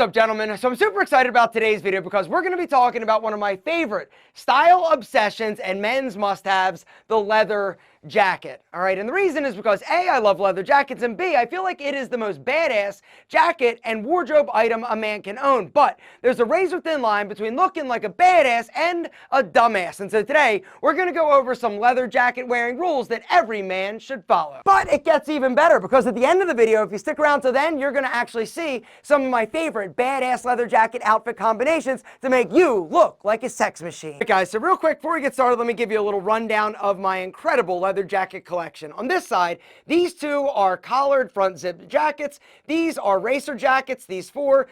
up, gentlemen? So I'm super excited about today's video because we're going to be talking about one of my favorite style obsessions and men's must-haves, the leather jacket. All right, and the reason is because A, I love leather jackets, and B, I feel like it is the most badass jacket and wardrobe item a man can own. But there's a razor thin line between looking like a badass and a dumbass. And so today we're going to go over some leather jacket wearing rules that every man should follow. But it gets even better because at the end of the video, if you stick around till then, you're going to actually see some of my favorite badass leather jacket outfit combinations to make you look like a sex machine. Okay, guys, so real quick before we get started, let me give you a little rundown of my incredible leather jacket collection. On this side, these two are collared front zip jackets. These are racer jackets. These four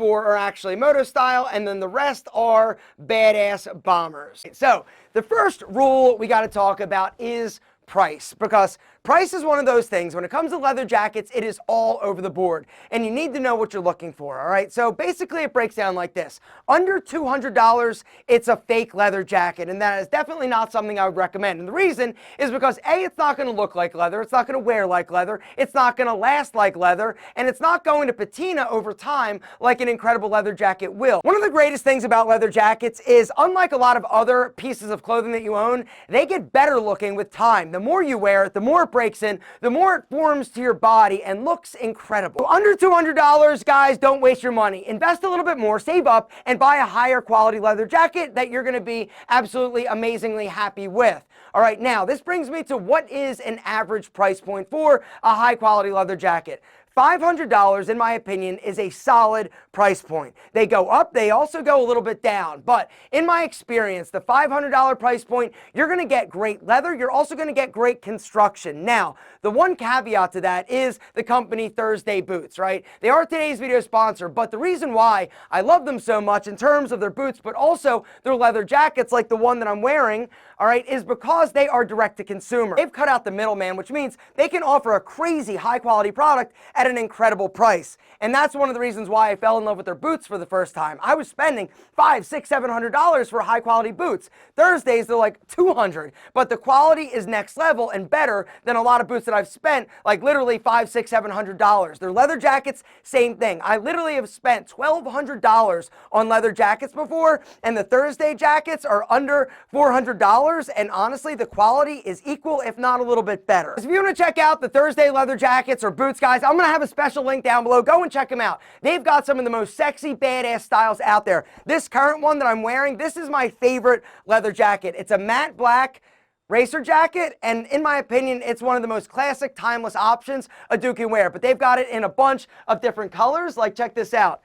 are actually moto style, and then the rest are badass bombers. So the first rule we got to talk about is price, because price is one of those things. When it comes to leather jackets, it is all over the board, and you need to know what you're looking for, all right? So basically it breaks down like this. Under $200, it's a fake leather jacket, and that is definitely not something I would recommend. And the reason is because A, it's not going to look like leather, it's not going to wear like leather, it's not going to last like leather, and it's not going to patina over time like an incredible leather jacket will. One of the greatest things about leather jackets is, unlike a lot of other pieces of clothing that you own, they get better looking with time. The more you wear it, the more it breaks in, the more it forms to your body and looks incredible. So under $200, guys, don't waste your money. Invest a little bit more, save up, and buy a higher quality leather jacket that you're going to be absolutely amazingly happy with. All right, now this brings me to what is an average price point for a high quality leather jacket. $500, in my opinion, is a solid price point. They go up, they also go a little bit down. But in my experience, the $500 price point, you're going to get great leather. You're also going to get great construction. Now, the one caveat to that is the company Thursday boots, right? They are today's video sponsor, but the reason why I love them so much in terms of their boots, but also their leather jackets like the one that I'm wearing, all right, is because they are direct to consumer. They've cut out the middleman, which means they can offer a crazy high quality product at an incredible price. And that's one of the reasons why I fell in love with their boots for the first time. I was spending $500, $600, $700 for high quality boots. Thursdays, they're like $200, but the quality is next level and better than a lot of boots that I've spent, like literally $500, $600, $700. Their leather jackets, same thing. I literally have spent $1,200 on leather jackets before, and the Thursday jackets are under $400, and honestly, the quality is equal, if not a little bit better. So if you want to check out the Thursday leather jackets or boots, guys, I'm going to have a special link down below. Go and check them out. They've got some of the most sexy, badass styles out there. This current one that I'm wearing, this is my favorite leather jacket. It's a matte black racer jacket, and in my opinion, it's one of the most classic, timeless options a dude can wear. But they've got it in a bunch of different colors. Like, check this out.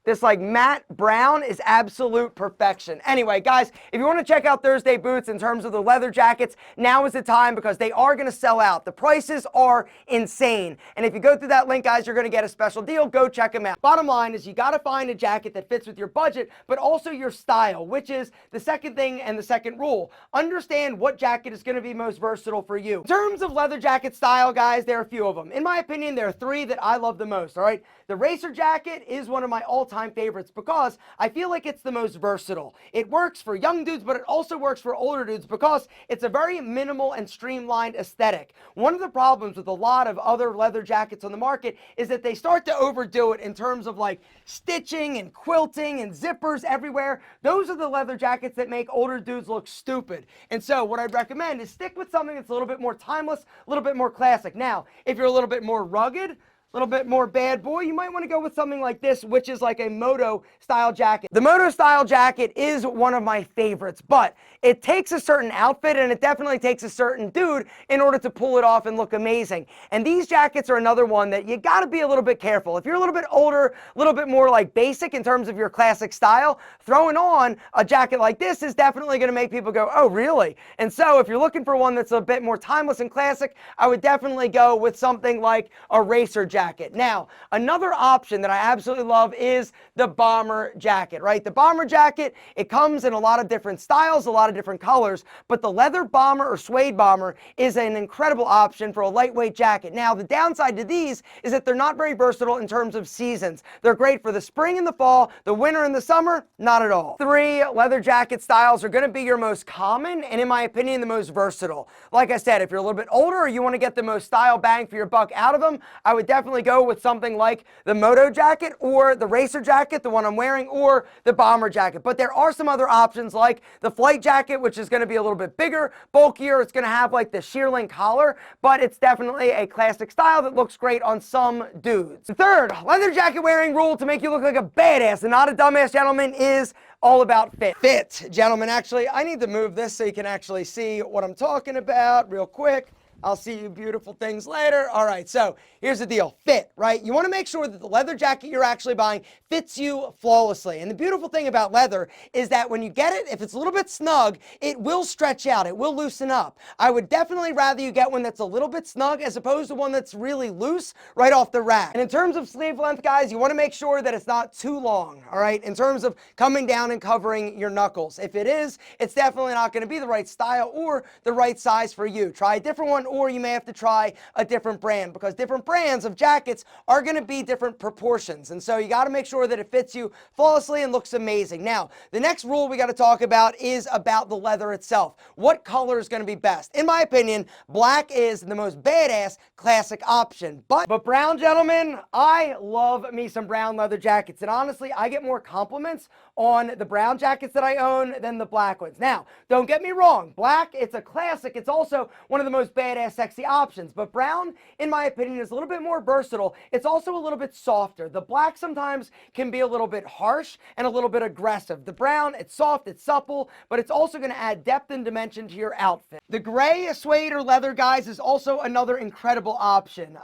This like matte brown is absolute perfection. Anyway, guys, if you want to check out Thursday boots in terms of the leather jackets, now is the time because they are going to sell out. The prices are insane. And if you go through that link, guys, you're going to get a special deal. Go check them out. Bottom line is you got to find a jacket that fits with your budget, but also your style, which is the second thing and the second rule. Understand what jacket is going to be most versatile for you. In terms of leather jacket style, guys, there are a few of them. In my opinion, there are three that I love the most, all right? The racer jacket is one of my all-time favorites because I feel like it's the most versatile. It works for young dudes, but it also works for older dudes because it's a very minimal and streamlined aesthetic. One of the problems with a lot of other leather jackets on the market is that they start to overdo it in terms of like stitching and quilting and zippers everywhere. Those are the leather jackets that make older dudes look stupid. And so what I'd recommend is stick with something that's a little bit more timeless, a little bit more classic. Now, if you're a little bit more rugged, little bit more bad boy, you might want to go with something like this, which is like a moto style jacket. The moto style jacket is one of my favorites, but it takes a certain outfit and it definitely takes a certain dude in order to pull it off and look amazing. And these jackets are another one that you got to be a little bit careful. If you're a little bit older, a little bit more like basic in terms of your classic style, throwing on a jacket like this is definitely going to make people go, oh, really? And so if you're looking for one that's a bit more timeless and classic, I would definitely go with something like a racer jacket. Now, another option that I absolutely love is the bomber jacket, right? The bomber jacket, it comes in a lot of different styles, a lot of different colors, but the leather bomber or suede bomber is an incredible option for a lightweight jacket. Now, the downside to these is that they're not very versatile in terms of seasons. They're great for the spring and the fall, the winter and the summer, not at all. Three leather jacket styles are going to be your most common and, in my opinion, the most versatile. Like I said, if you're a little bit older or you want to get the most style bang for your buck out of them, I would definitely definitely go with something like the moto jacket or the racer jacket, the one I'm wearing, or the bomber jacket. But there are some other options like the flight jacket, which is going to be a little bit bigger, bulkier. It's going to have like the sheer link collar, but it's definitely a classic style that looks great on some dudes. The third leather jacket wearing rule to make you look like a badass and not a dumbass, gentlemen, is all about fit. Fit, gentlemen. Actually, I need to move this so you can actually see what I'm talking about real quick. I'll see you beautiful things later. All right, so here's the deal. Fit, right? You want to make sure that the leather jacket you're actually buying fits you flawlessly. And the beautiful thing about leather is that when you get it, if it's a little bit snug, it will stretch out. It will loosen up. I would definitely rather you get one that's a little bit snug as opposed to one that's really loose right off the rack. And in terms of sleeve length, guys, you want to make sure that it's not too long, all right, in terms of coming down and covering your knuckles. If it is, it's definitely not going to be the right style or the right size for you. Try a different one, or you may have to try a different brand, because different brands of jackets are going to be different proportions. And so you got to make sure that it fits you flawlessly and looks amazing. Now, the next rule we got to talk about is about the leather itself. What color is going to be best? In my opinion, black is the most badass classic option. But brown, gentlemen, I love me some brown leather jackets. And honestly, I get more compliments on the brown jackets that I own than the black ones. Now, don't get me wrong. Black, it's a classic. It's also one of the most badass sexy options, but brown, in my opinion, is a little bit more versatile. It's also a little bit softer. The black sometimes can be a little bit harsh and a little bit aggressive. The brown, it's soft, it's supple, but it's also going to add depth and dimension to your outfit. The gray suede or leather, guys, is also another incredible option.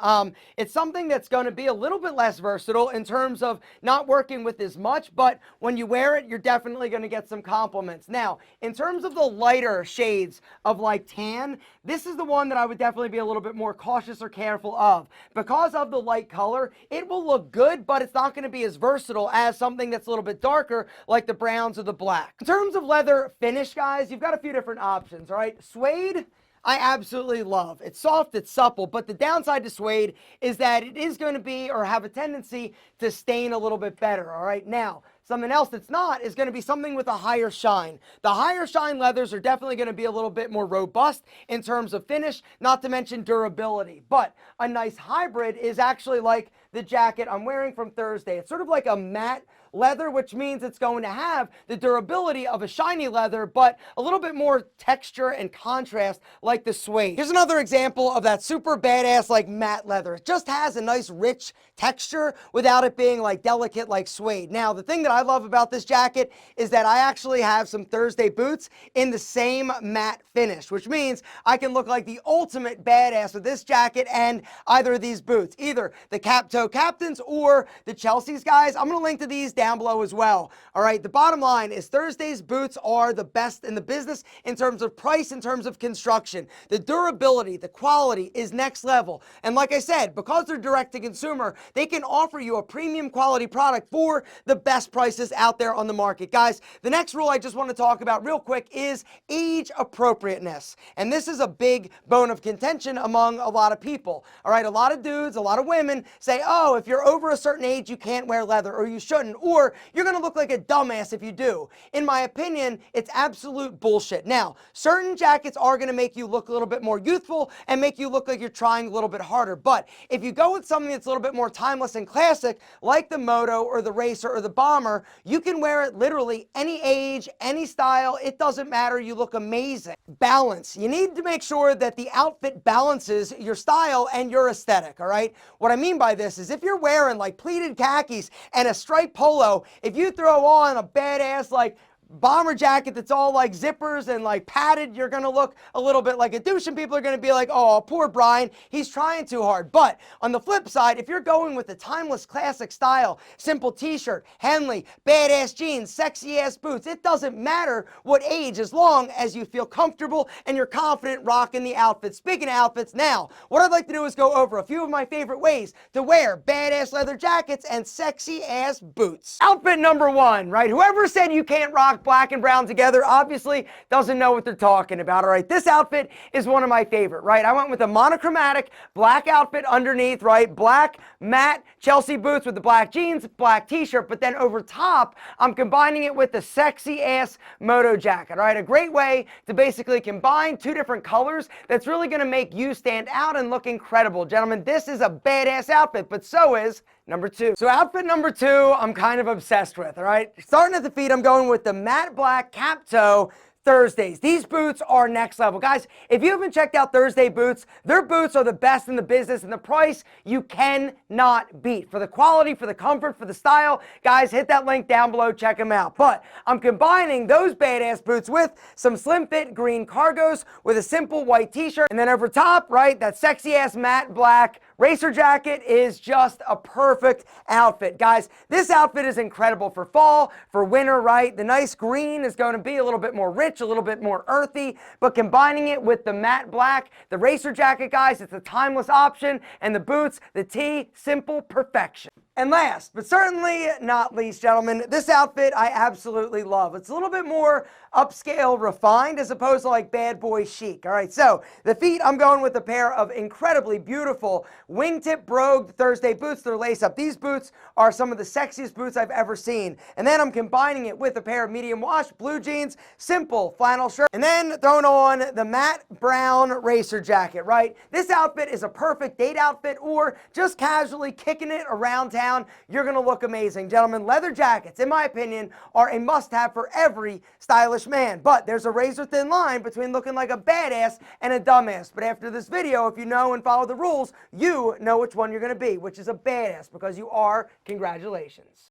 It's something that's going to be a little bit less versatile in terms of not working with as much, but when you wear it, you're definitely going to get some compliments. Now, in terms of the lighter shades of like tan, this is the one that I would definitely be a little bit more cautious or careful of. Because of the light color, it will look good, but it's not going to be as versatile as something that's a little bit darker like the browns or the black. In terms of leather finish, guys, you've got a few different options, all right? Suede, I absolutely love. It's soft, it's supple, but the downside to suede is that it is going to be or have a tendency to stain a little bit better, all right? Now, something else that's not is going to be something with a higher shine. The higher shine leathers are definitely going to be a little bit more robust in terms of finish, not to mention durability. But a nice hybrid is actually like the jacket I'm wearing from Thursday. It's sort of like a matte leather, which means it's going to have the durability of a shiny leather, but a little bit more texture and contrast like the suede. Here's another example of that super badass like matte leather. It just has a nice rich texture without it being like delicate like suede. Now, the thing that I love about this jacket is that I actually have some Thursday boots in the same matte finish, which means I can look like the ultimate badass with this jacket and either of these boots, either the Cap Toe Captains or the Chelsea's, guys. I'm going to link to these down below as well. All right, the bottom line is Thursday's boots are the best in the business in terms of price, in terms of construction. The durability, the quality is next level. And like I said, because they're direct to consumer, they can offer you a premium quality product for the best prices out there on the market. Guys, the next rule I just want to talk about real quick is age appropriateness. And this is a big bone of contention among a lot of people. All right, a lot of dudes, a lot of women say, oh, if you're over a certain age, you can't wear leather, or you shouldn't, or you're going to look like a dumbass if you do. In my opinion, it's absolute bullshit. Now, certain jackets are going to make you look a little bit more youthful and make you look like you're trying a little bit harder. But if you go with something that's a little bit more timeless and classic, like the Moto or the Racer or the Bomber, you can wear it literally any age, any style. It doesn't matter. You look amazing. Balance. You need to make sure that the outfit balances your style and your aesthetic, all right? What I mean by this is if you're wearing like pleated khakis and a striped polo, if you throw on a badass like bomber jacket that's all like zippers and like padded, you're going to look a little bit like a douche, and people are going to be like, oh, poor Brian, he's trying too hard. But on the flip side, if you're going with the timeless classic style, simple t-shirt, Henley, badass jeans, sexy ass boots, it doesn't matter what age, as long as you feel comfortable and you're confident rocking the outfit. Speaking of outfits, now what I'd like to do is go over a few of my favorite ways to wear badass leather jackets and sexy ass boots. Outfit number one, right? Whoever said you can't rock snuck black and brown together obviously doesn't know what they're talking about. All right, this outfit is one of my favorite, right? I went with a monochromatic black outfit underneath, right? Black matte Chelsea boots with the black jeans, black t-shirt, but then over top, I'm combining it with the sexy ass moto jacket, all right? A great way to basically combine two different colors that's really gonna make you stand out and look incredible. Gentlemen, this is a badass outfit, but so is number two. So outfit number two, I'm kind of obsessed with, all right? Starting at the feet, I'm going with the matte black cap toe Thursdays. These boots are next level. Guys, if you haven't checked out Thursday boots, their boots are the best in the business, and the price you cannot beat. For the quality, for the comfort, for the style, guys, hit that link down below, check them out. But I'm combining those badass boots with some slim fit green cargos with a simple white t-shirt, and then over top, right, that sexy ass matte black racer jacket is just a perfect outfit. Guys, this outfit is incredible for fall, for winter, right? The nice green is going to be a little bit more rich, a little bit more earthy, but combining it with the matte black, the racer jacket, guys, it's a timeless option, and the boots, the tee, simple perfection. And last, but certainly not least, gentlemen, this outfit I absolutely love. It's a little bit more upscale, refined, as opposed to like bad boy chic. All right, so the feet, I'm going with a pair of incredibly beautiful wingtip brogue Thursday boots. They're lace up. These boots are some of the sexiest boots I've ever seen. And then I'm combining it with a pair of medium wash blue jeans, simple flannel shirt, and then throwing on the matte brown racer jacket, right? This outfit is a perfect date outfit or just casually kicking it around town. You're going to look amazing. Gentlemen, leather jackets, in my opinion, are a must-have for every stylish man. But there's a razor-thin line between looking like a badass and a dumbass. But after this video, if you know and follow the rules, you know which one you're going to be, which is a badass, because you are. Congratulations.